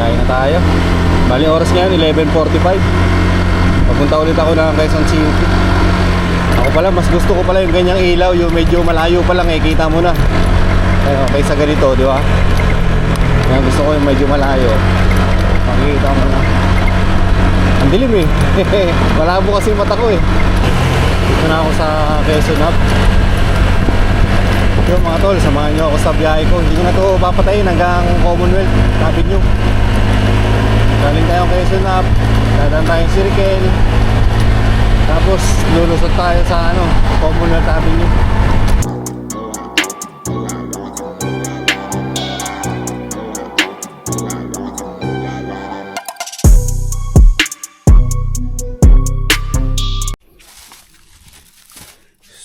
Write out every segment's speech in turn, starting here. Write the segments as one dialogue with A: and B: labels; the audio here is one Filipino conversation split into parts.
A: Biyahe na tayo. Bali oras ngayon 11:45. Papunta ulit ako ng Quezon City. Ako pala, mas gusto ko pala yung ganyang ilaw, yung medyo malayo pa lang kita mo na. Kaysa ganito, di ba? Kaya gusto ko yung medyo malayo. Makikita mo na. Ang dilim eh. Malabo kasi yung mata ko eh. Dito na ako sa Quezon Hub. Yung mga tol, samahan nyo ako sa biyahe ko. Hindi ko na ito papatayin hanggang Commonwealth. Sabi nyo. Galing tayong Quezon Hub. Dadaan tayong Circle. Tapos lulusot tayo sa Commonwealth Avenue.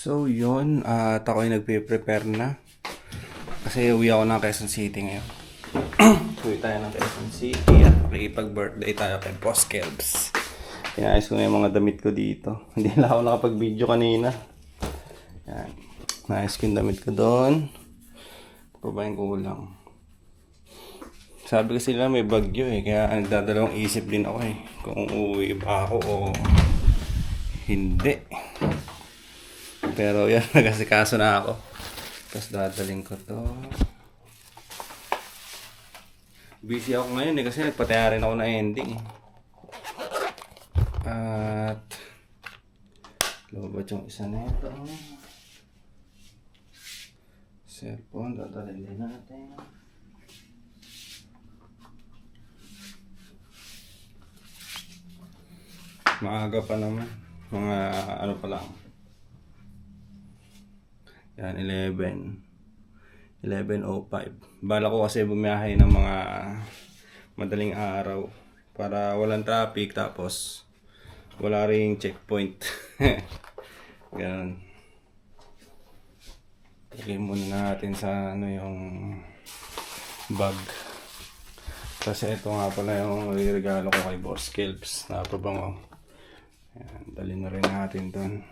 A: So yun, at ako ay nagpe-prepare na. Kasi uwi ako ng Quezon City ngayon. Uwi tayo ng Quezon City at makikipag-birthday tayo kay Boss Kelbs. Pinayos ko na yung mga damit ko dito. Hindi na ako nakapag-video kanina. Yan. Naayos ko yung damit ko doon. Pa ba yung kulang? Sabi kasi nila may bagyo eh. Kaya nagdadalawang isip din ako eh. Kung uuwi ba ako o hindi. Pero yan, nagasikaso na ako. Tapos dadaling ko to. Busy ako ngayon eh kasi nagpatayarin ako na ending. At lobat yung isa na ito. Cellphone, dadalhin din natin. Maaga pa naman. Mga ano pa lang. Yan, 11:05. Bala ko kasi bumiyahe ng mga madaling araw para walang traffic tapos wala ring checkpoint. Ganun. Lagay muna natin sa yung bag. Kasi ito nga pala yung regalo ko kay Boss Kelbs na pabango. Yan, dali na rin natin doon.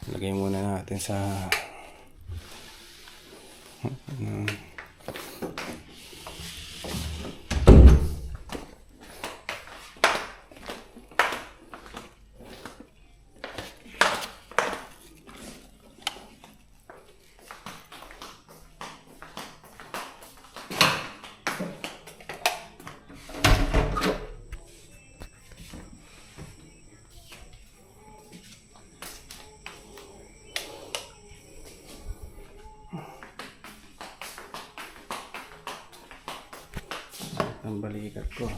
A: Lagay muna natin sa ang balikat ko.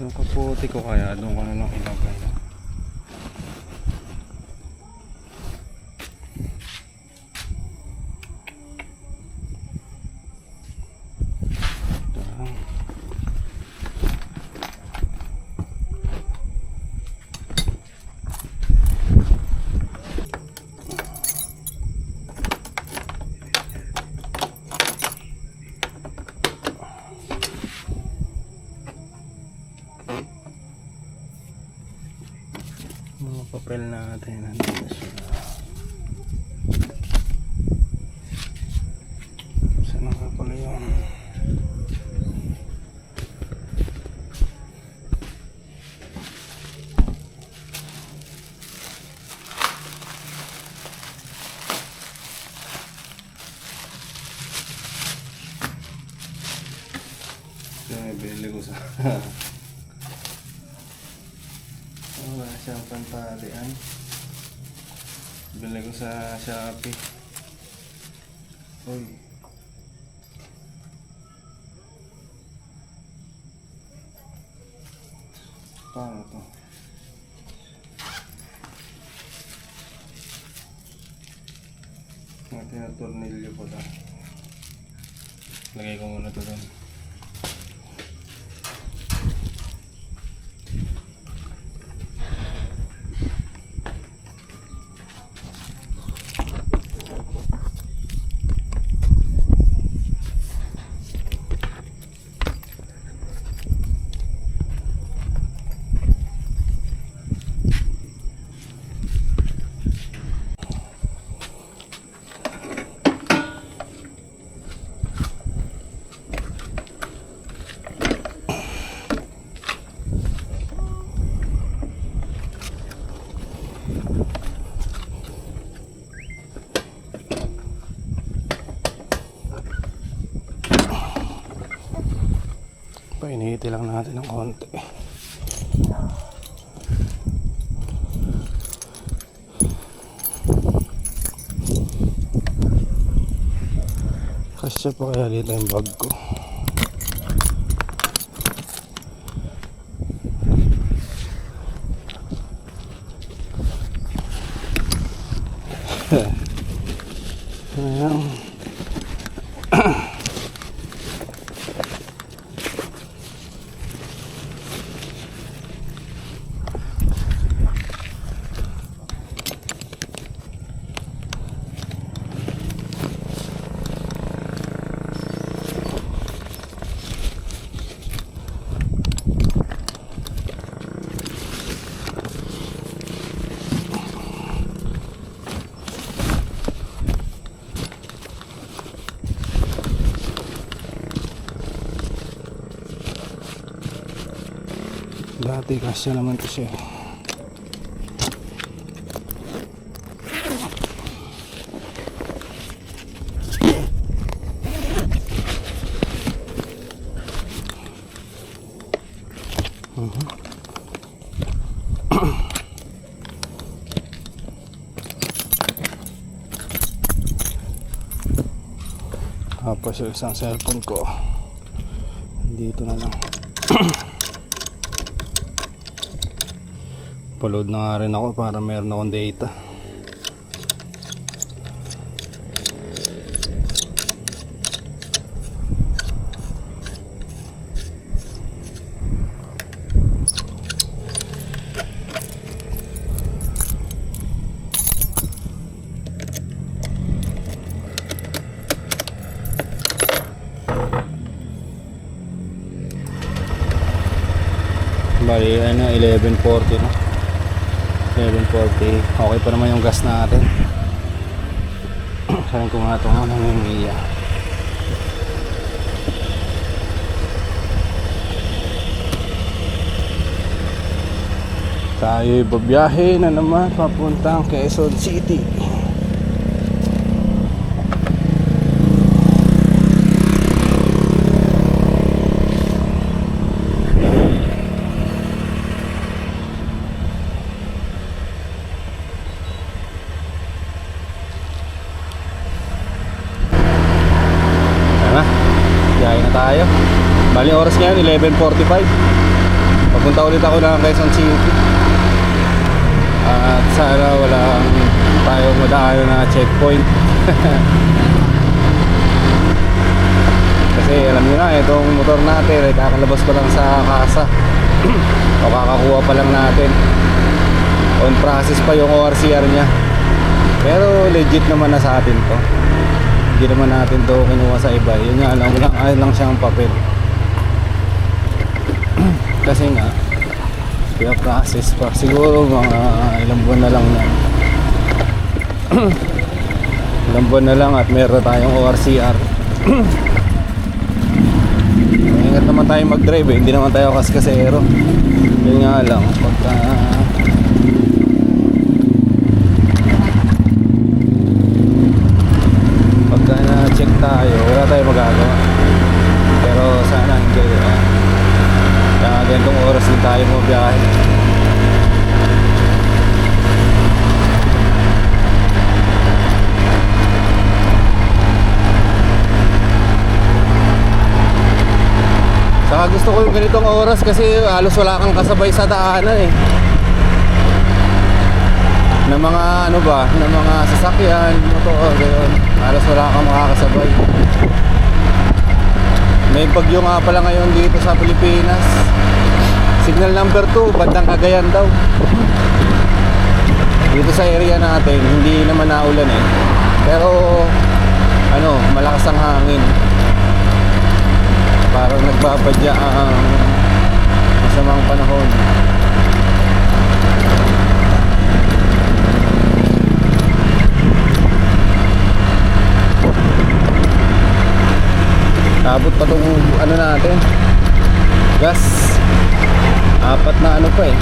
A: Yung kaputi ko kaya doon ko na lang ilagay. Mga papel natin nandito sila. Saan nga pala yun? Binili ko sa wala siyang pantalian. Binili ko sa Shopee. Uy, paano to? May tinatornilyo ko lang. Lagay ko muna ito doon. Painihiti lang natin ng konti. Kasya pa kaya dito yung bag ko. Ayan. Dati kasya naman to siya. Tapos yung isang cellphone ko dito na lang. Upload na nga rin ako para meron akong data. Bali, 11:40 na. 11:40. Okay pa naman yung gas natin. Sabi ko nga ito nga nangingiya. Tayo'y babiyahe na naman papuntang Quezon City. Tayo. Bali oras ngayon 11:45. Papunta ulit ako ng Quezon City. At sana walang tayo madaayo na checkpoint. Kasi alam niyo na itong motor natin ay kakalabas pa lang sa kasa. O kakakuha pa lang natin. On process pa yung ORCR niya. Pero legit naman na sa atin to. Hindi naman natin to kinuha sa iba. Yun nga ayun lang siyang papel. Kasi nga pina-process pa. Siguro mga ilang buwan na lang yan. Ilang buwan na lang at meron tayong ORCR. Ingat naman tayo mag-drive eh. Hindi naman tayo kaskasero. Yun nga lang pagka na-check tayo, wala tayong magagawa. Pero sana enjoy. Mga ganitong oras din tayo mo biyahe. Saka gusto ko yung ganitong oras kasi halos wala kang kasabay sa daanan eh. Na mga ano ba, na mga sasakyan, motor, gano'n. Halos wala kang makakasabay. May bagyo nga pala ngayon dito sa Pilipinas. Signal number 2, bandang Cagayan daw. Dito sa area natin, hindi naman naulan eh. Pero ano, malakas ang hangin. Parang nagbabadya ang masamang panahon. Abot pa itong ano natin, gas. 4 na ano pa eh.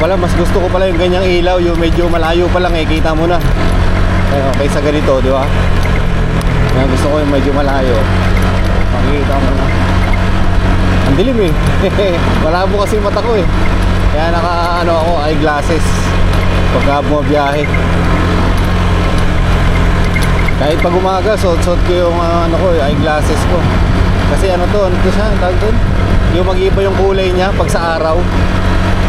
A: Pala, mas gusto ko pala yung ganyang ilaw, yung medyo malayo pa lang eh, kita mo na. Okay sa ganito, di ba? Yan, gusto ko yung medyo malayo. Makikita mo na. Ang dilim eh. Malabo kasi mata ko eh. Kaya naka ano ako, eyeglasses pagka bumabiyahe. Kahit pag umaga, suot ko yung ano ko, eyeglasses ko. Kasi ano to siya, tawag doon? Yung mag-iba yung kulay niya pag sa araw.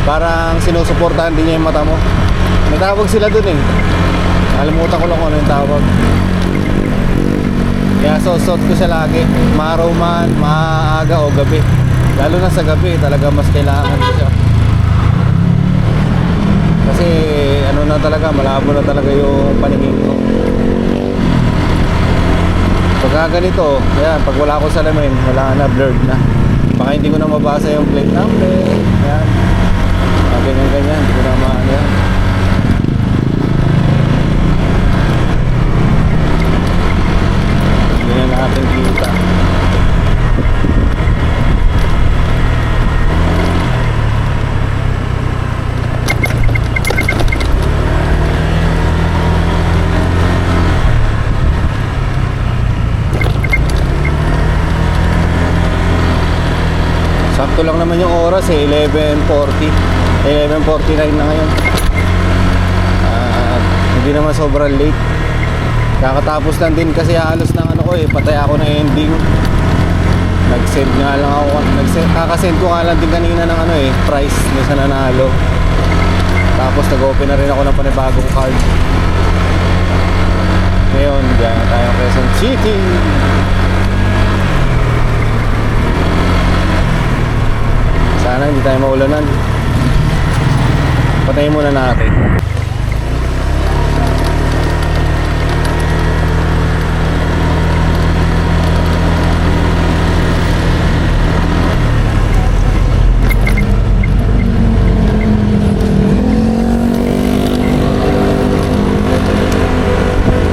A: Parang sinusuportahan din niya yung mata mo. May tawag sila dun eh. Nakalimutan ko lang kung ano yung tawag. Kaya susot ko siya lagi. Maaraw man, maaga o gabi. Lalo na sa gabi, talaga mas kailangan ko siya. Kasi ano na talaga, malabo na talaga yung paningin ko. Pagka ganito, yan, pag wala ko sa salamin, wala na, blurred na. Baka hindi ko na mabasa yung plate number. Yan. Ganyan, hindi ko na maano yan. Ganyan na ating kita. Sakto lang naman yung oras eh, 11:49 na ngayon. Hindi naman sobrang late. Kakatapos lang din kasi halos ng ano ko eh, patay ako ng ending. Nag-send nga lang ako, kakasend ko nga lang din kanina ng ano eh, price na sa nanalo. Tapos nag-open na rin ako ng panibagong card. Ngayon, diyan tayo Quezon City. Sana hindi tayo maulanan. Patayin muna natin.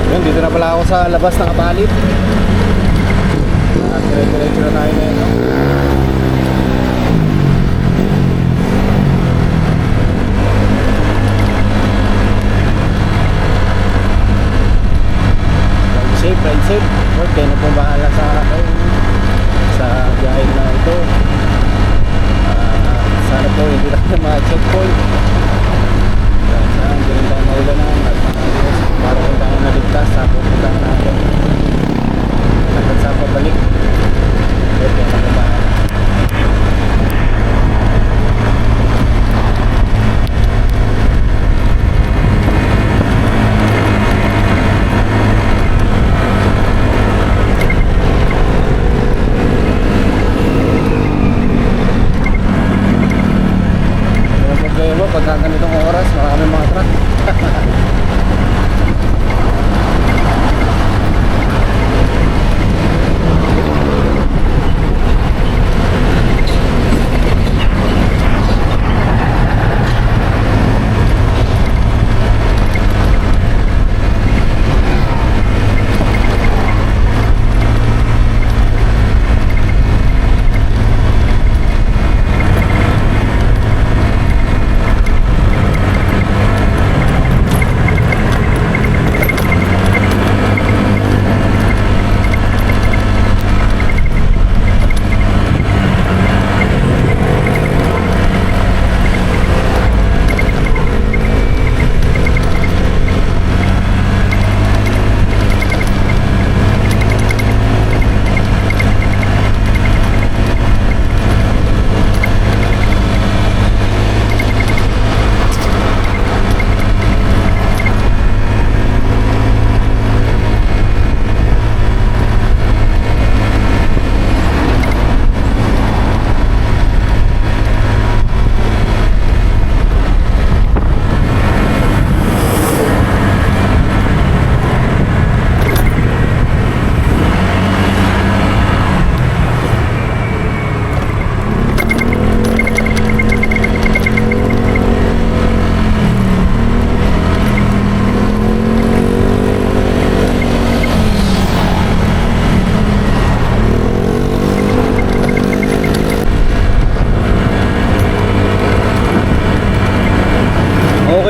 A: Yun, dito na pala ako sa labas ng Kabalit. At dire-diretso na tayo ngayon, no? Ride safe. Okay, na pong bahala sa akin sa biyahe na ito. Sana po hindi lang na ma-checkpoint. Sana hindi rin tayo maulanan at para kung tayo naligtas sa pupuntahan natin hanggang sa pabalik. Okay, na pong bahala. Pagka ganitong oras, maraming mga truck.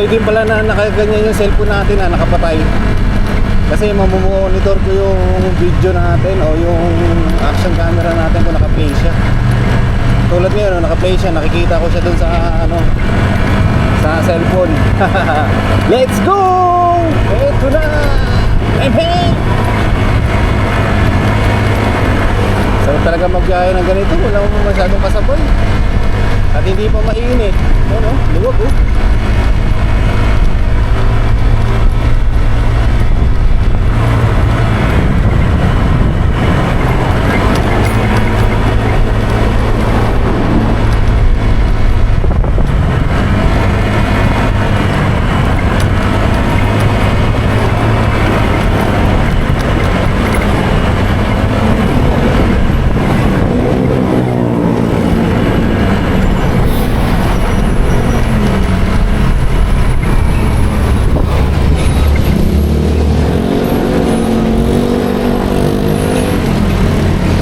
A: okay din pala na nakaganyan yung cellphone natin na nakapatay. Kasi mamomonitor ko yung video natin o yung action camera natin kung naka-play siya. Tulad ngayon, naka-play siya, nakikita ko siya dun sa sa cellphone. Let's go! Ito na! Hey! Sarap talaga magbiyahe ng ganito, wala mo masyadong kasabay. At hindi pa mainit. Ano? Luwag oh.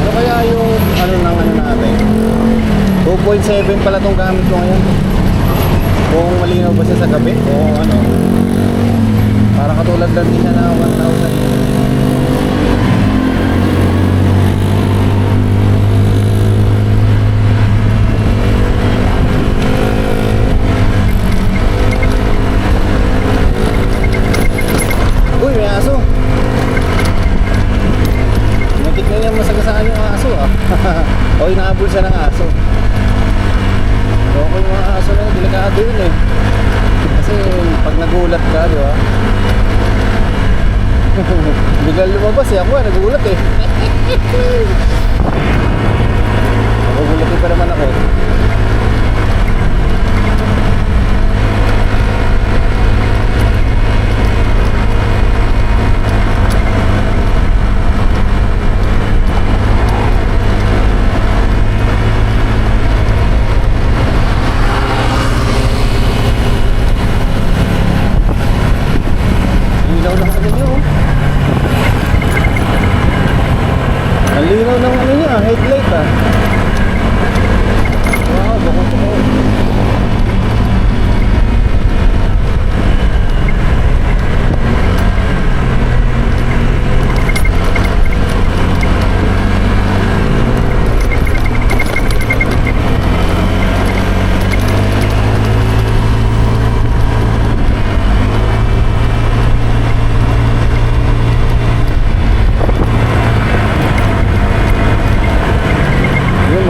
A: Ano kaya yung ano ng ano natin? 2.7 pala tong gamit ko ngayon. Kung malinaw ba siya sa gabi o ano. Para katulad lang din siya na 1,000. Uy, may aso. Natik na niya masagasaan yung aso ah. O inaabol siya ng aso. Okay, yung mga aso na yun, delikado yun eh. Kasi pag nagulat ka, di ba? Biglang lumabas eh, ako nagulat eh. Nagugulatin pa naman ako. Ilaw ng ano niyo. Ang linaw ng ano niya, headlight ah. Wow, bako ko.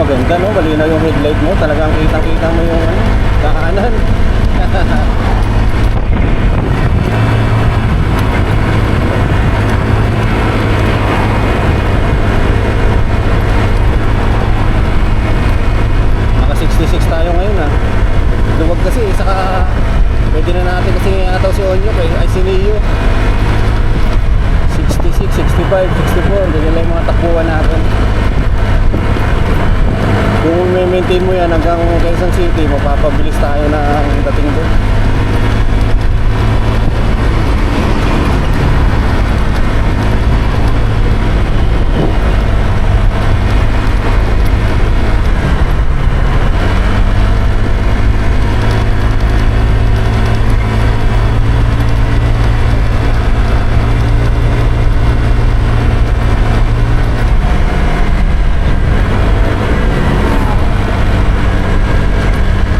A: Maganda no, malinaw yung headlight mo, talagang kitang-kita mo yung ano, daanan. Naka 66 tayo ngayon ha. Luwag kasi, saka pwede na natin kasi ataw si Onyo ay si Leo. 66, 65, 64, ganyan lang yung mga takbuhan natin. Kung may maintain mo yan hanggang Quezon City, mapapabilis tayo ng dating doon.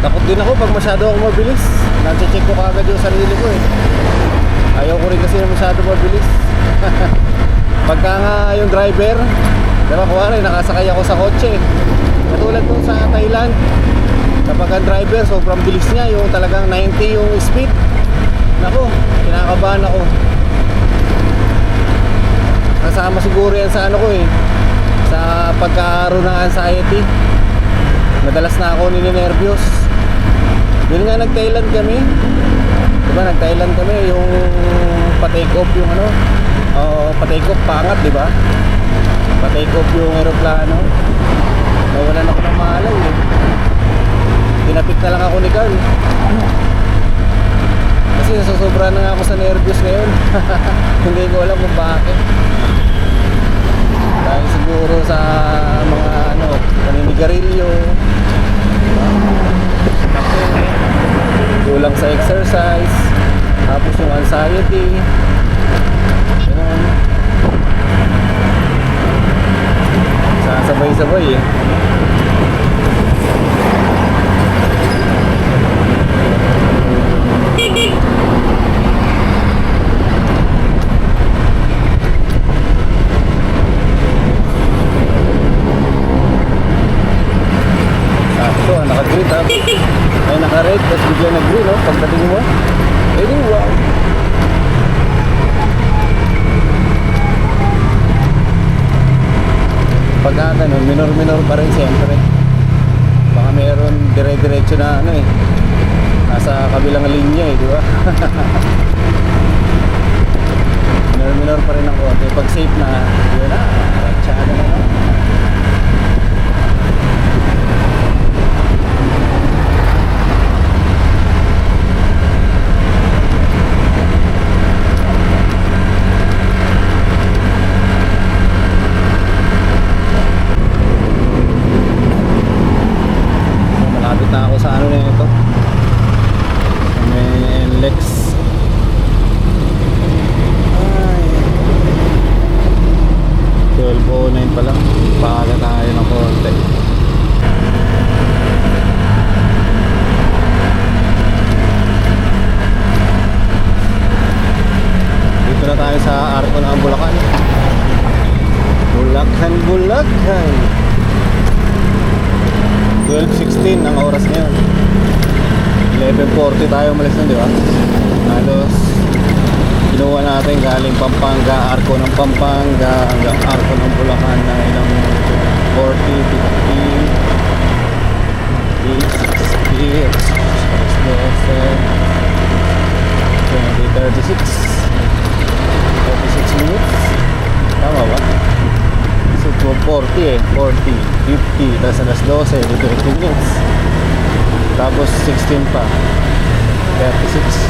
A: Takot din ako pag masyado ako mabilis. Nag-check ko kagad yung sarili ko eh. Ayaw ko rin kasi na masyado mabilis. Pagka nga yung driver, diba kuwari nakasakay ako sa kotse, katulad nung sa Thailand, kapag ang driver sobrang bilis niya, yung talagang 90 yung speed, naku, kinakabahan ako. Kasama siguro yan sa ano ko eh, sa pagkakaroon ng anxiety. Madalas na ako ninenervyos. Yun nga, nag-Thailand kami. Diba, nag-Thailand kami, yung pa-take off yung ano, pa-take off, pangat, diba? Pa-take off yung aeroplano. Nawalan ako ng malay eh. Pinapik na lang ako ni Carl. Kasi nasusobra na nga ako sa nervyos ngayon. Hindi ko alam kung bakit. Dahil siguro sa mga ano, paninigarilyo, kulang sa exercise. Tapos yung anxiety. Ganun. Sasabay-sabay eh. Sakto, naka-green ha. Ay naka-red, tapos bigla nag-green no? Pagdating mo. Eh di wow. Pagka ganun, minor-minor pa rin siyempre. Baka meron dire-diretso na ano eh. Nasa kabilang linya eh, di ba? Minor-minor pa rin ang konti. Pag safe na, yun na. Tsaka na na. Malapit na ako sa ano na ito. May Lex. Ay. 12:09 pa lang. Paaga tayo ng konti. Dito na tayo sa Arco ng Bulacan. Bulacan, Bulacan. 12:16 ang oras ngayon. 11:40 tayo umalis nun, di ba? Halos kinuha natin galing Pampanga, Arco ng Pampanga hanggang Arco ng Bulacan na ilang 40, 50, 36 minutes. Tama ba? So 40 eh, 40, 50, tapos alas 12, 15 minutes. Tapos 16 pa, 36.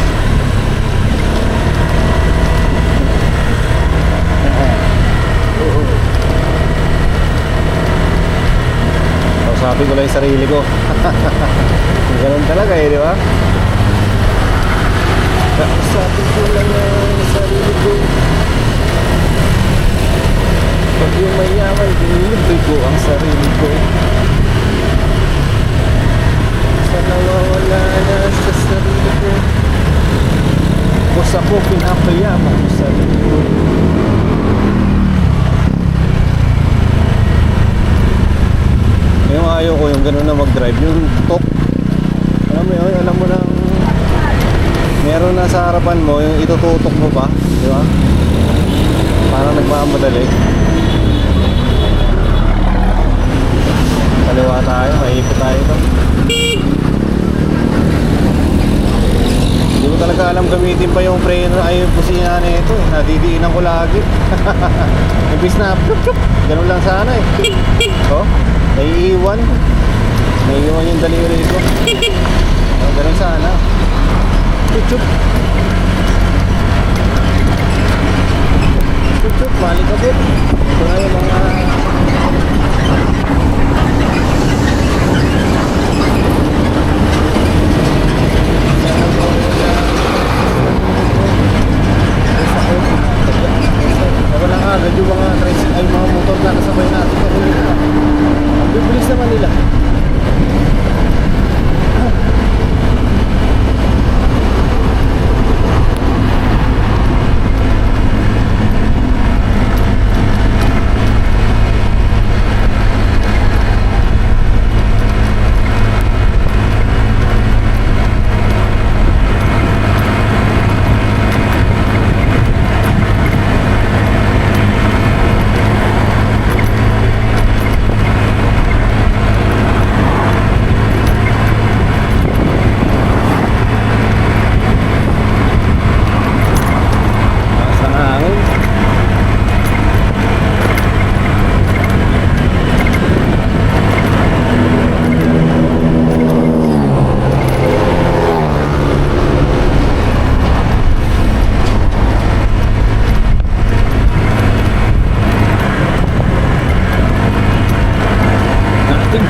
A: Kausapin ko lang yung sarili ko. Ganun talaga eh, di ba? Kausapin ko lang yung sarili ko. Pag yung mayaman, dinilibig ko ang sarili ko. Sa nawawala na sa sarili ko. Basta ko pinapayaman ang sarili ko. Yung ayaw ko yung gano'n na mag-drive, yung talk. Alam mo yun, alam mo nang meron na sa harapan mo, yung itututok mo pa, di ba? Parang nagmamadali. Kaliwa tayo, maikot tayo ito. Hindi ko talaga alam gamitin pa yung preno ay yung pusina na ito. Nadidiinan ko lagi. Ibig na, chup-chup. Ganun lang sana eh. Oh, naiiwan yung daliri ko. Oh, ganun sana. Chup-chup. Chup-chup, balik ka din. Ito na yung mga wala nga, agad yung mga tricycle ay mga motor na kasabay natin. Ang bibilis naman nila.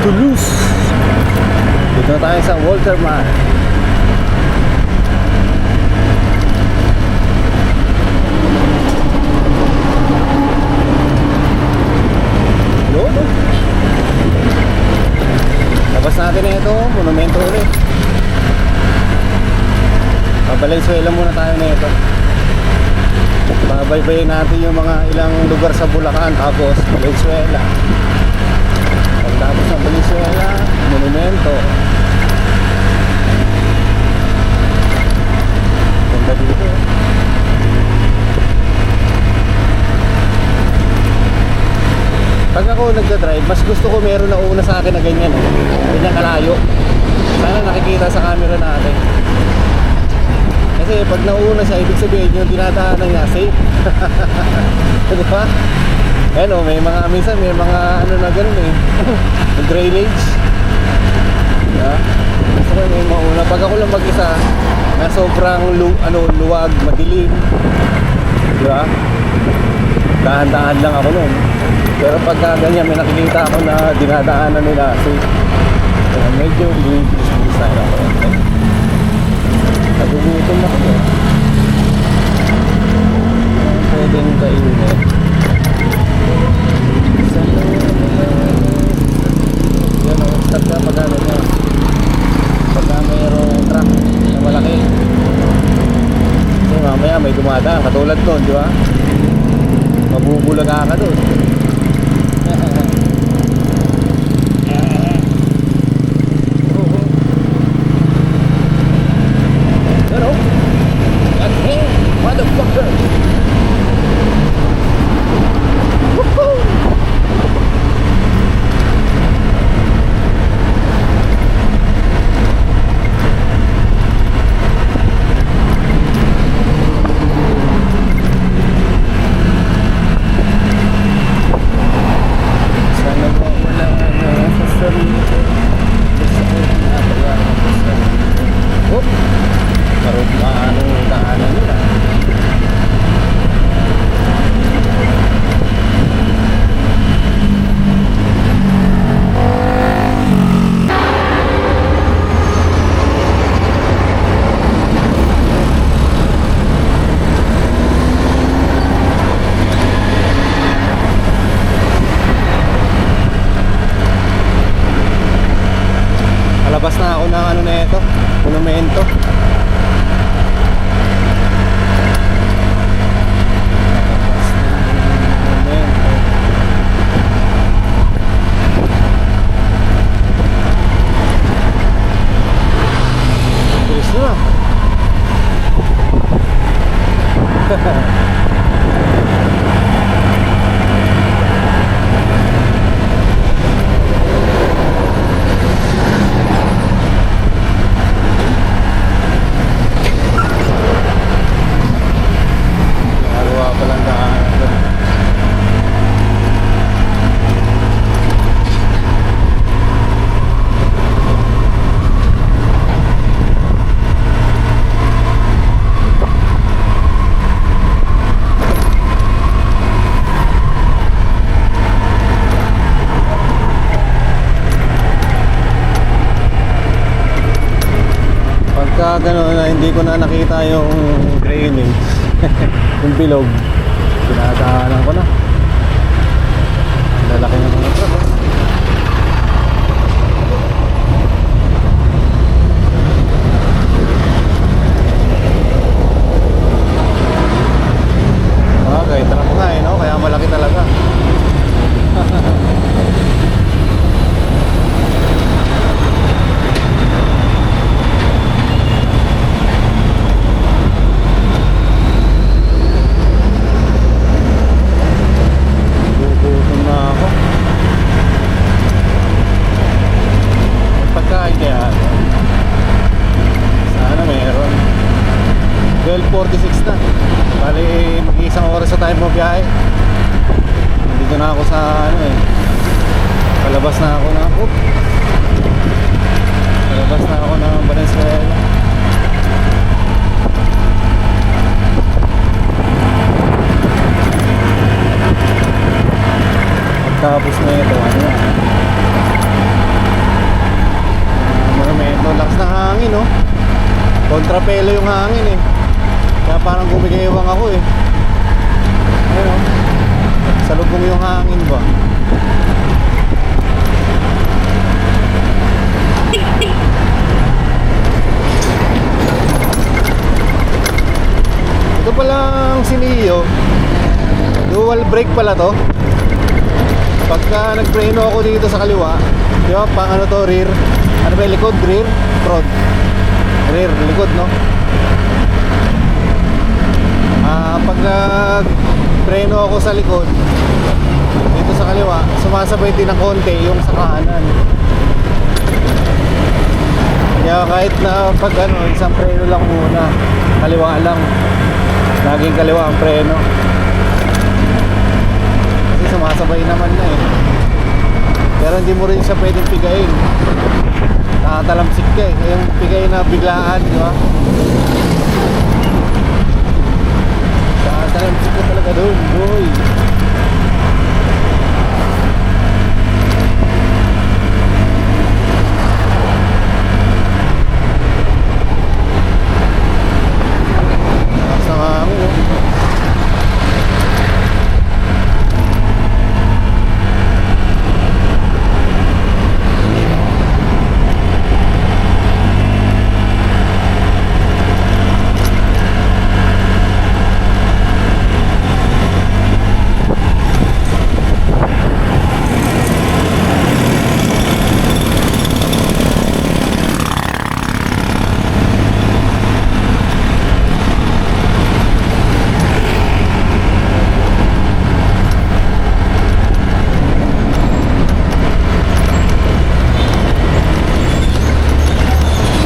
A: Toulouse. Dito na tayo sa Walter Mar. Labas natin na ito, monumento ulit. Valenzuela muna tayo na ito. Babaybayin natin yung mga ilang lugar sa Bulacan, tapos Valenzuela. Pagtapos ng Valenzuela, monumento. Ganda dito. Pag ako nagda-drive, mas gusto ko meron na una sa akin na ganyan, ganyan kalayo. Sana nakikita sa camera natin. Kasi pag nauna siya, ibig sabihin yung dinadaanan niya, safe. Di ba? Ayan o, may mga, minsan may mga ano na ganun eh. Drainage. Yeah. Gusto ko may mauna. Pag ako lang mag-isa, na sobrang luwag, madilim. Di ba? Dahan-dahan lang ako nun. Pero pagka ganyan, may nakikita ako na dinadaanan nila, safe. So, medyo bilis-bilis na ako. Nagugutom na ako. Pwedeng kainin. Yan o, start ka pag ano niya. Pagka mayroong truck na malaki. So mamaya may dumadaan, katulad nun, di ba? Mabubulaga ka doon. Labas na ako ng ano na ito, monumento. Bilis na. Gano'n na hindi ko na nakita yung drainage. Yung bilog, dinadaanan ko na. Lalaki ng mga truck. Okay, truck nga eh, no? Kaya malaki talaga. Dito na ako sa ano eh. Palabas na ako na. Palabas na ako ng Valenzuela. Pagtapos na ito, ano yan? Monumento, lakas ng hangin, no? Kontrapelo yung hangin eh. Kaya parang gumigewang ako eh. Ayun, salubong yung hangin ba? palang Sineo, dual brake pala to. Pagka nagpreno ako dito sa kaliwa, di ba, pang ano to, rear, ano ba, likod, rear, front, rear, likod, no? Pag nagpreno ako sa likod dito sa kaliwa, sumasabay din ng konti yung sa kanan. Kaya kahit na pag ano, isang preno lang muna, kaliwa lang, laging kaliwa ang preno kasi sumasabay naman na eh. Pero hindi mo rin siya pwedeng pigain, nakatalamsik ka eh. Yung pigay na biglaan, di ba? Nakatalamsik ka talaga dun, boy.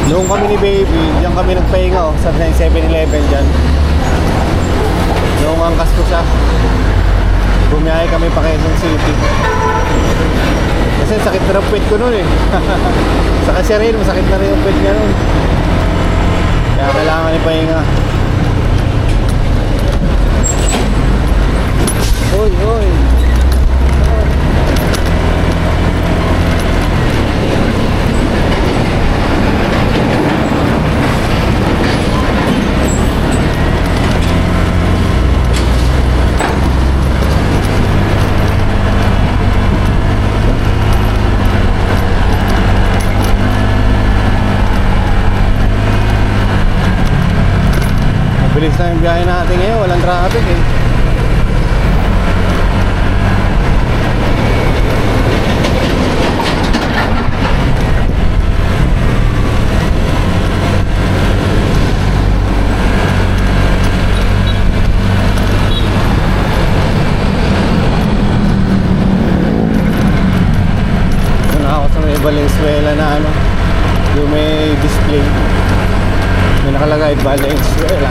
A: Noong kami ni Baby, diyan kami nagpahinga sa 7-Eleven dyan. Noong angkas ko siya, bumiyahe kami pa Quezon City. Kasi sakit na ng puwet ko nun eh. Saka siya rin, masakit na rin yung puwet niya nun. Kaya kailangan ipahinga. Hoy, hoy. Bilis na yung biyahe natin ngayon, walang traffic eh. Doon ako sa may Valenzuela na ano, yung may display, may nakalagay Valenzuela.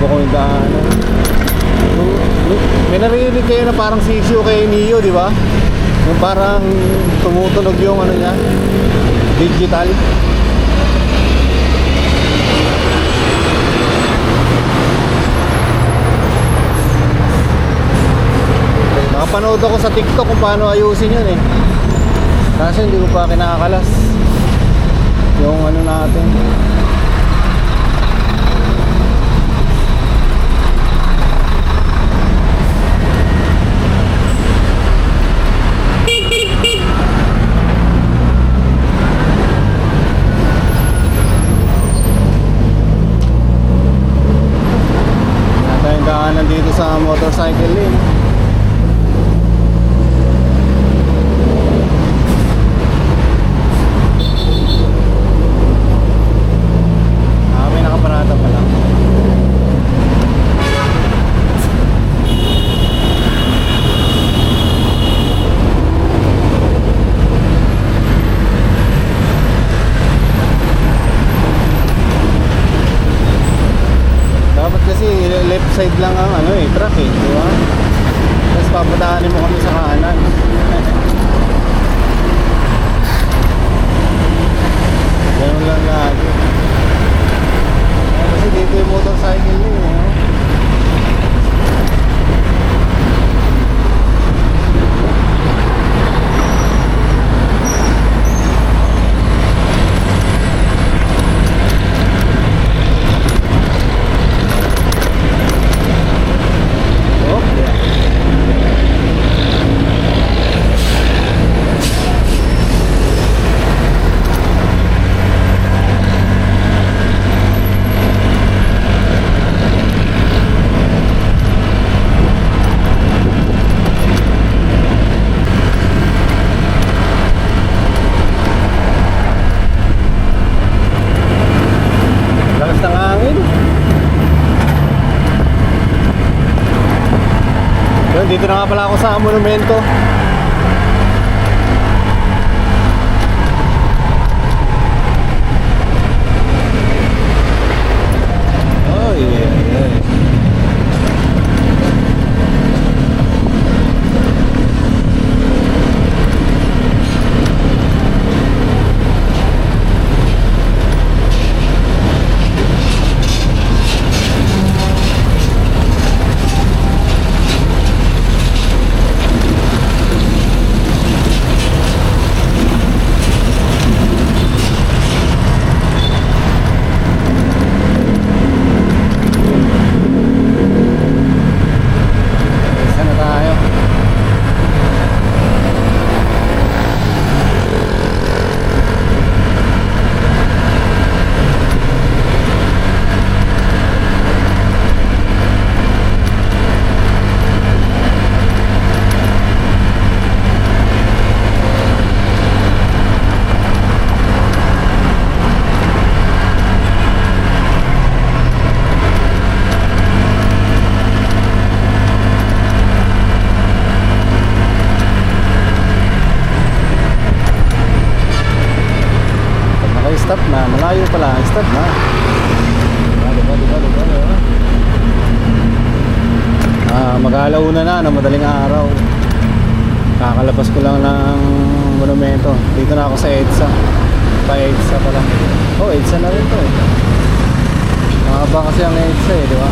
A: Bako yung daanan. May narinig kayo na parang sisiyo kay Neo, di ba? Yung parang tumutunog yung ano niya, digital. Nakapanood ako sa TikTok kung paano ayusin yun eh. Kasi hindi ko pa kinakalas yung ano natin. Nandito sa motorcycle lane. May nakaparada pa lang. Dapat kasi left side lang ang ano eh, truck eh, di ba? Tapos papadaanin mo kami sa kanan. Ganun lang lagi. Kasi dito yung motorcycle niyo eh, no? Nandito na nga pala ako sa monumento. Oh yeah. Stop na, malayo pala, stop na. Mag-alauna na ng madaling araw. Kakalabas ko lang ng monumento. Dito na ako sa EDSA. Pa-EDSA pala. Oh, EDSA na rin to eh. Mahaba kasi ang EDSA eh, di ba?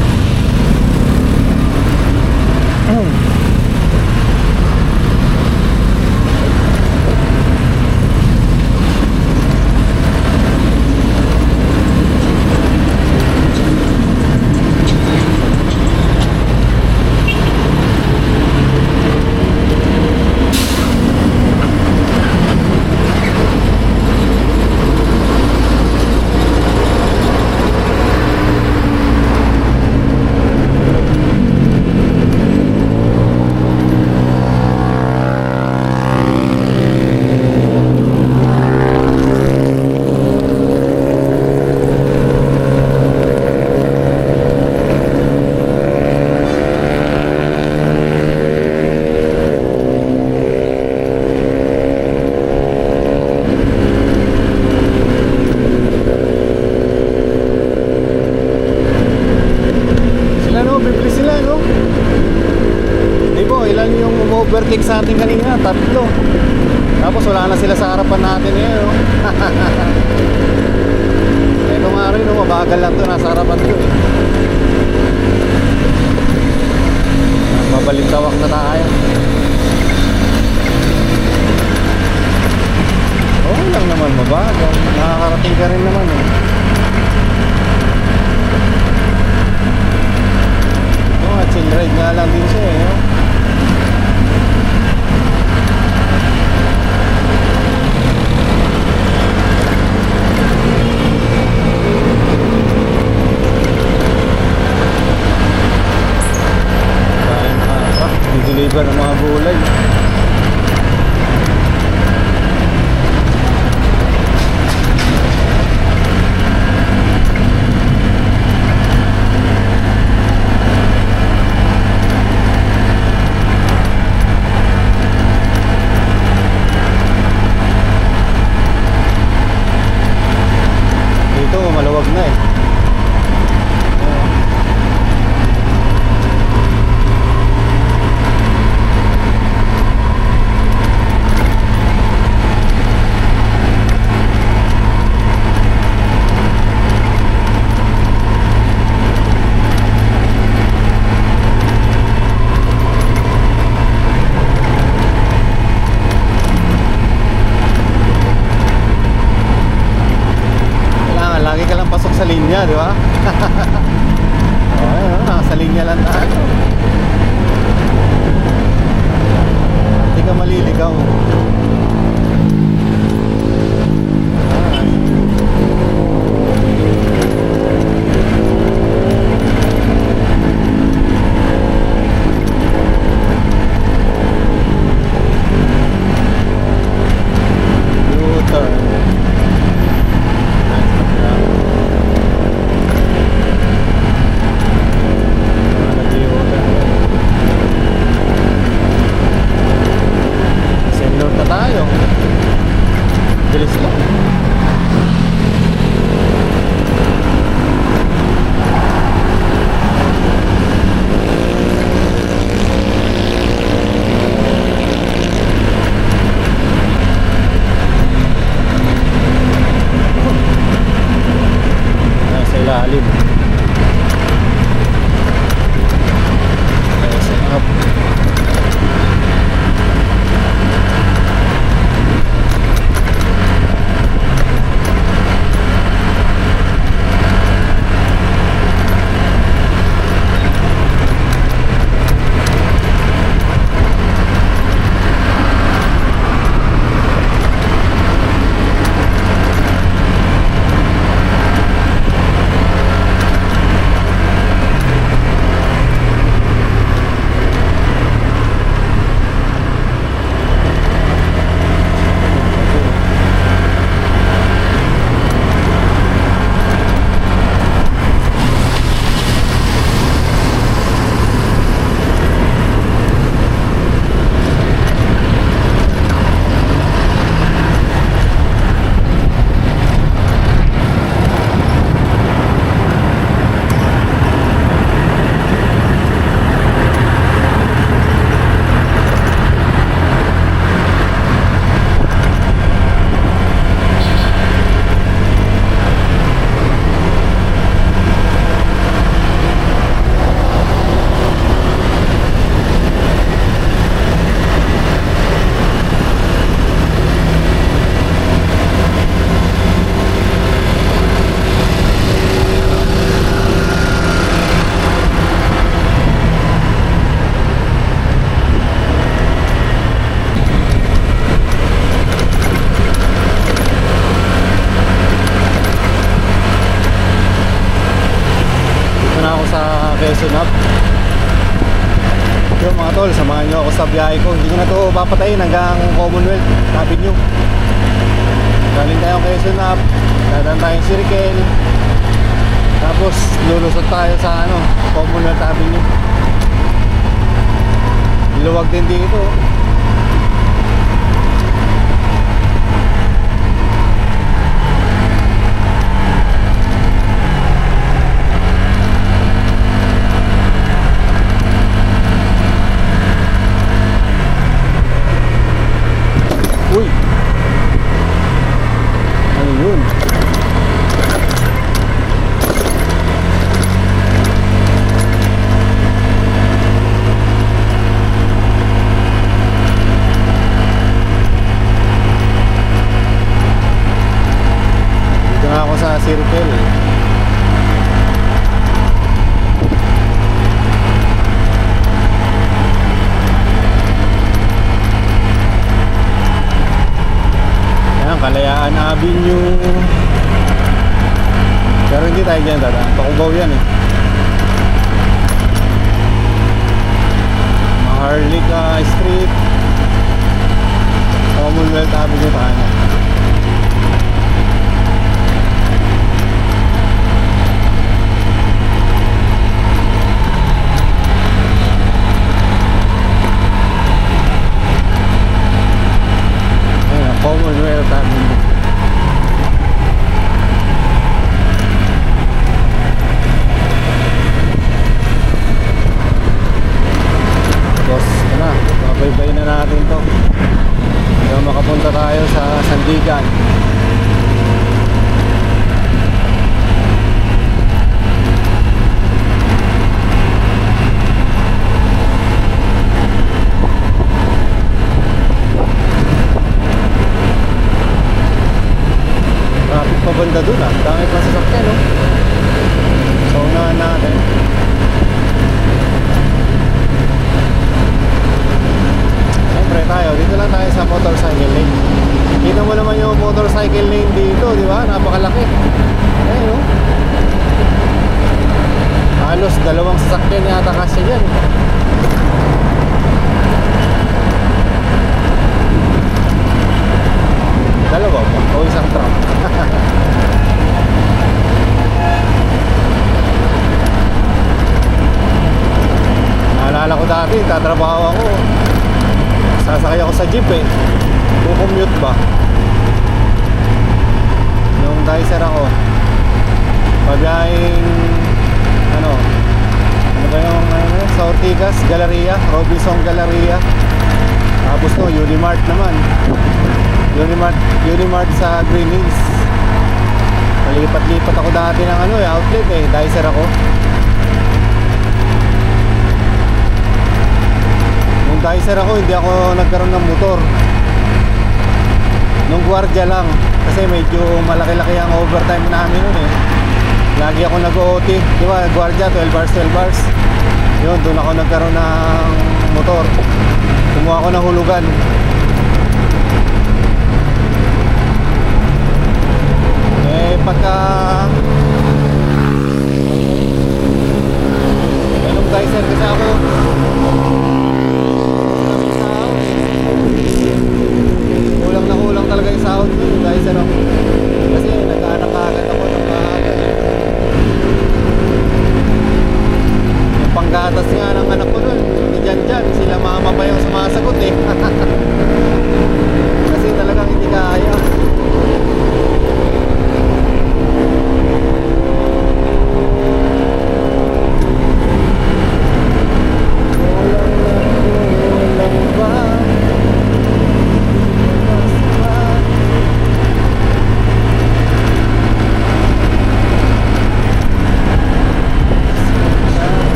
A: Overtake sa atin kanina, 3. Tapos wala na sila sa harapan natin eh, no? Ito nga rin, no? Mabagal lang to, nasa harapan ko eh. Mabalintawak na tayo. Oo lang naman, mabagal. Nakakarating ka rin naman eh. Chill ride nga lang din siya eh, no? Deliver ng mga gulay. Dito maluwag na eh. Sa linya, di ba? Oh, nasa linya lang tayo. Hindi ka maliligaw. ilalim. Set up. Quezon Hub. Yung mga tol, samahan nyo ako sa biyahe ko. Hindi ko na to papatayin hanggang Commonwealth Avenue. Galing tayong Quezon Hub, dadaan tayong Circle, tapos lulusot tayo sa Commonwealth Avenue. Luwag din dito. Uy! Ano yun? Dito na ako sa Circle. Kalayaan Avenue. Pero hindi tayo dyan dadaan. Tukubaw yan eh. Maharlika Street, Commonwealth Avenue tayo. Commonwealth Avenue. Tapos, babaybay na natin to hanggang makapunta tayo sa Sandigan. Pabanda dun dami pa sasakyan so unahan natin. Siyempre tayo, dito lang tayo sa motorcycle lane. Kita mo naman yung motorcycle lane dito, di ba? Napakalaki. Ayun halos dalawang sasakyan yata kasi dyan. Dalawa ba? O isang truck? Naalala ko dati, tatrabaho ako, sasakay ako sa jeep eh. Kukommute ba? Nung dicer ako, pabiyahing ano ba yung sa Ortigas, Galleria, Robinson Galleria. Tapos no, Unimart naman. Unimart sa Green Hills. Nalipat-lipat ako dati ng outlet dicer ako. Nung dicer ako, hindi ako nagkaroon ng motor. Nung gwardiya lang, kasi medyo malaki-laki ang overtime namin nun Lagi ako nag-OT, di ba? Gwardiya, 12 hours, 12 hours. Yun, doon ako nagkaroon ng motor. Kumuha ako ng hulugan. Pagka anong dicer kasi ako, kulang na kulang talaga yung sahod ko yung dicer ako. Kasi nagkaanak agad ako ng maaga. Yung panggatas nga ng anak ko nun, dyan sila mama pa yung sumasagot kasi talagang hindi kaya.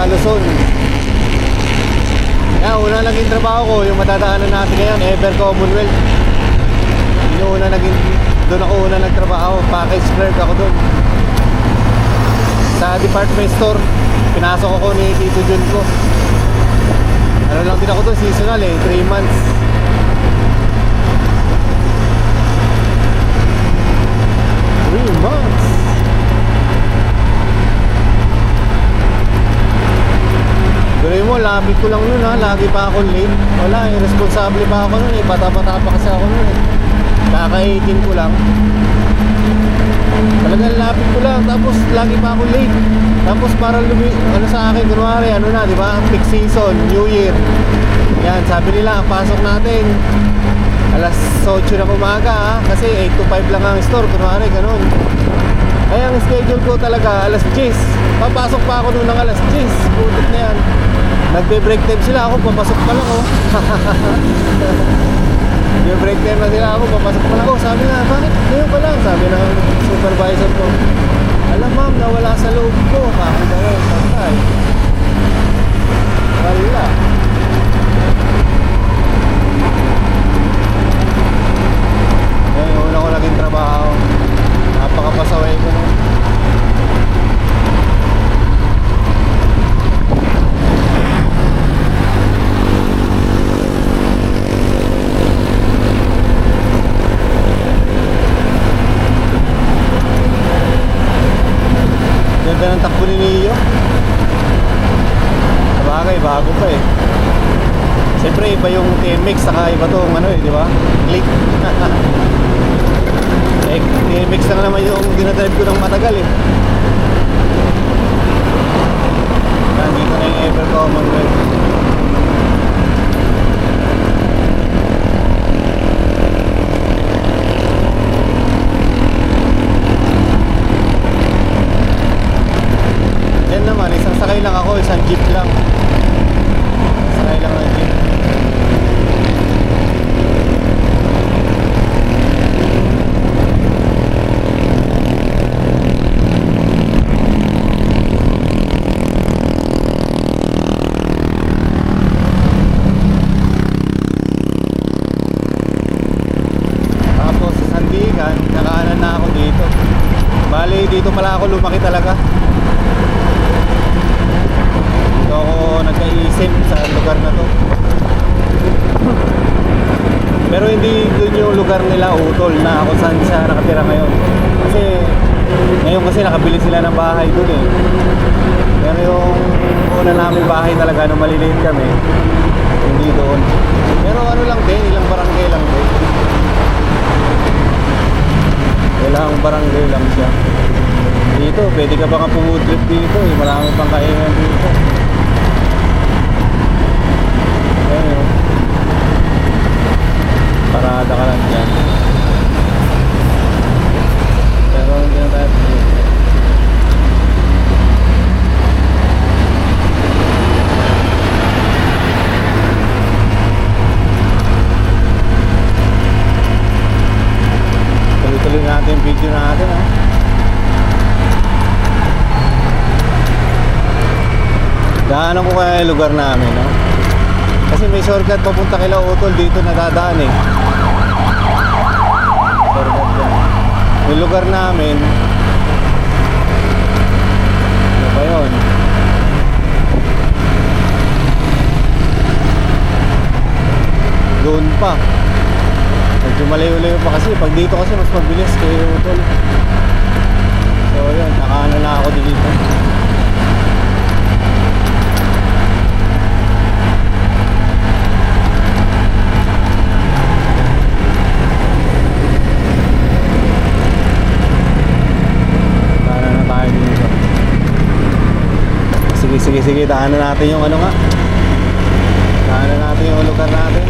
A: Luzon. Una naging trabaho ko, yung matadaanan natin ngayon, Ever Commonwealth. Doon ako una nagtrabaho, package clerk ako doon. Sa department store, pinasok ako ni Tito Jun ko. Ano lang din ako doon, seasonal 3 months. Tuloy mo, lapit ko lang nun lagi pa ako late. Wala responsable pa ako nun bata-bata pa kasi ako nun Kaka-18 ko lang. Talagang lapit ko lang, tapos lagi pa ako late. Tapos para sa akin, kunwari, di ba? Peak season, New Year. Yan, sabi nila, ang pasok natin alas 8 ng umaga kasi 8 to 5 lang ang store, kunwari, ganun. Ay, ang schedule ko talaga, alas 10. Papasok pa ako noon ng alas 10. Putik na yan. Nagbe-break time sila, ako papasok pa lang Nagbe-break time na sila, ako papasok pa lang Sabi na, bakit ngayon pa lang? Sabi ng supervisor ko, alam ma'am, nawala sa loob ko. Ako gano'n, sabay. Wala. Yung una ko naging trabaho, napakapasaway ko nun. Ganda ng takbo ni Neo. Sabagay, bago pa Siyempre iba yung TMX, saka iba tong di ba? Click. TMX na naman yung dinadrive ko ng matagal Nandito na yung Ever Commonwealth. Yan naman, isang sakay lang ako, isang jeep lang. Sakay lang ng jeep. Tapos sa Sandigan, nakaanan na ako dito. Bali, dito pala ako lumaki talaga. Dito ako nagka-isim sa lugar na to. Pero hindi dun yung lugar nila utol na kung saan siya nakatira ngayon. Ngayon kasi nakabili sila ng bahay dun Pero yung una namin bahay talaga nung maliliit kami, hindi doon. Pero lang din, ilang barangay lang din. Ilang barangay lang siya. Dito, pwede ka baka pumudrip dito marami pang kainan dito. Ayun. Parada ka lang dyan. Pero hindi na tayo Tuloy natin yung video natin, ha. Daanan ko kaya yung lugar namin, no? Kasi may shortcut papunta kila Utol dito nadadaan eh. Shortcut yan. Yung lugar namin, ano ba yun? Doon pa. Medyo malayo-layo pa kasi. Pag dito kasi mas mabilis kay Utol. So yun, nakaano na ako dito. Sige, daanan natin yung ano nga. Daanan natin yung lugar natin.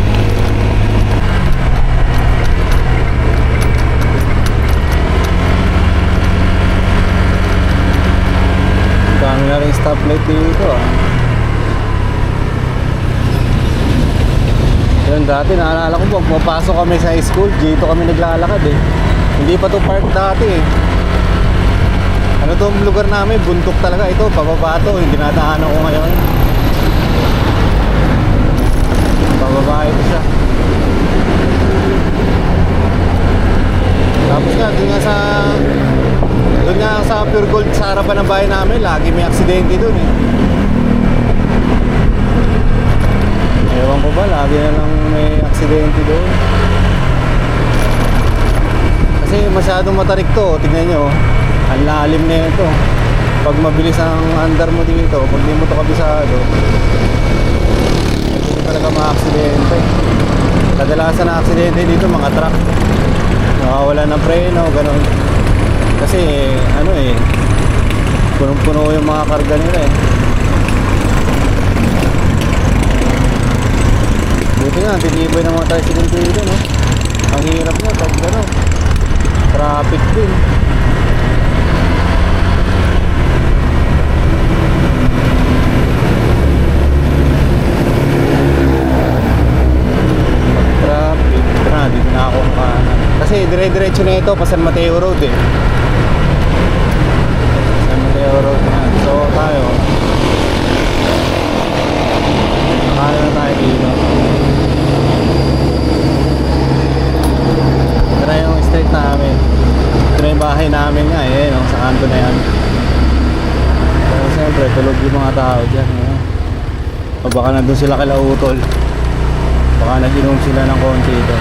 A: Dami na rin stoplight dito, ah. Yun, dati naalala ko pag mapasok kami sa school, dito kami naglalakad eh. Hindi pa to park dati eh. Ano tong lugar namin, bundok talaga ito, pababa to, yung dinadaanan ko ngayon. Pababa ito siya. Tapos nga, doon nga sa Pure Gold sa harapan ng bahay namin, lagi may aksidente doon eh. Ewan ko ba, lagi na lang may aksidente doon. Kasi masyadong matarik to, tignan nyo. Ang lalim na ito. Pag mabilis ang andar mo dito, pag di mo ito kabisado, hindi talaga ma-aksidente. Kadalasan na aksidente dito mga truck, nakawala ng preno, gano'n. Kasi ano eh, punong-puno yung mga karga nila eh. Buti nga, tinibay ng mga tricycle dito, no? Ang hirap na pag gano'n, traffic din. Dito na ako kasi dire-diretso na ito pa San Mateo Road eh. San Mateo Road na. So tayo nakala na tayo dito. Ito na yung street namin. Ito na yung bahay namin nga eh, no? Sa kanto na yan. Pero siyempre tulog yung mga tao dyan, no? O baka nandun sila kila Utol, baka nag-inom sila ng konti ito.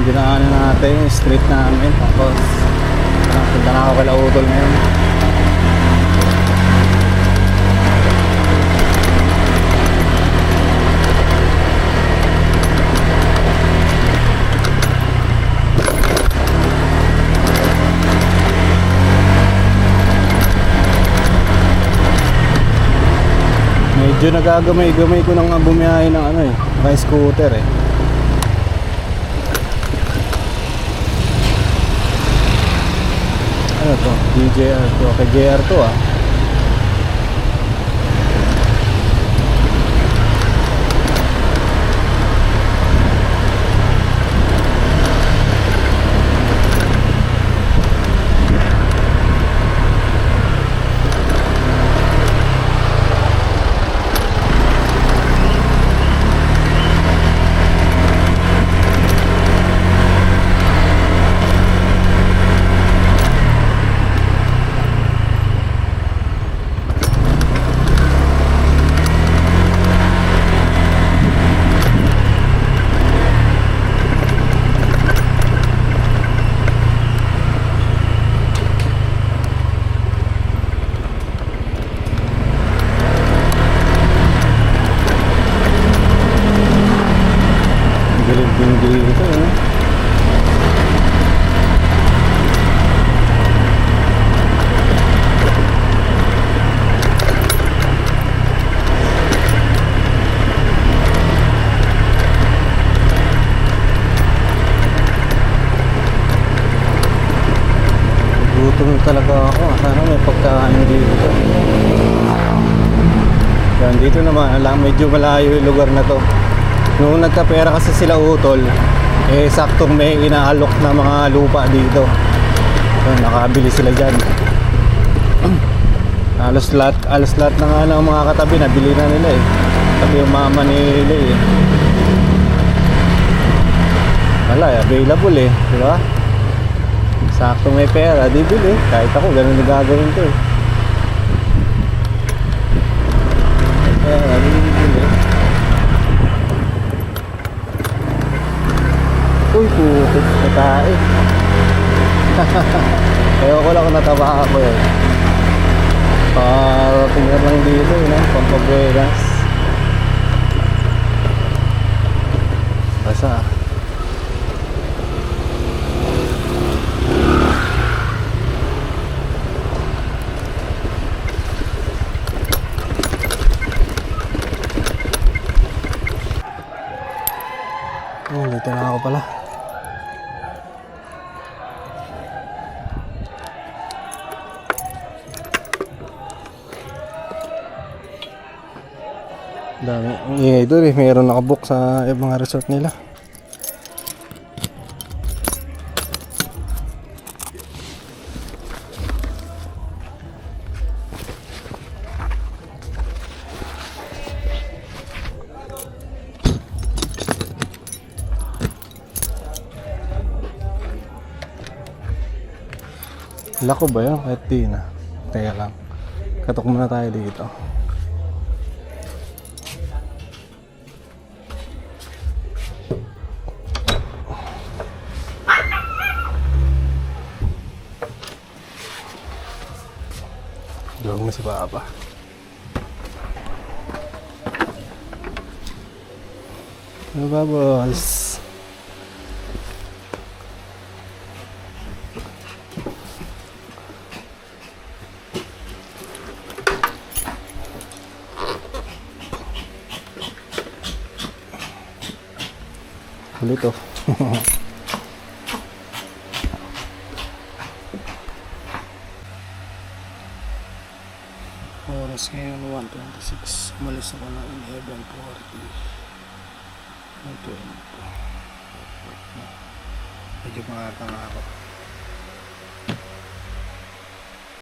A: Dinaanan natin yung street namin, tapos punta na ako kala Utol ngayon. Medyo nagagamay-gamay ko nang bumiyahe ng ano eh, may scooter eh. Ano to? DJR to. Okay, JR to ah. Nagugutom talaga ako. Sana may pagkain dito. Yan, dito naman, alam, medyo malayo yung lugar na to. Noong nagkapera kasi sila utol, eh saktong may inaalok na mga lupa dito. Yan, nakabili sila dyan. Alos lahat ng mga katabi, nabili na nila eh. Pati yung mama nila eh. Wala, available eh, di ba? Sakto may pera, di bili. Kahit ako, ganun na gagawin ko eh. Pera, di bili. Uy, putik na tayo. Ayoko lang kung nataba ako eh. Tingnan lang dito eh, no? Pampabuenas. Basta. Dito na ako pala. Dami. Ang ingay doon eh. Mayroon nakabook sa mga resort nila. Lako ba yun? Kahit di na. Teka lang. Katok muna tayo dito. Dawag na si Papa. Ano ba, boss? Ulit oh. Oras ngayon 1:26. Umalis ako ng 11:40. Medyo maaga nga ako.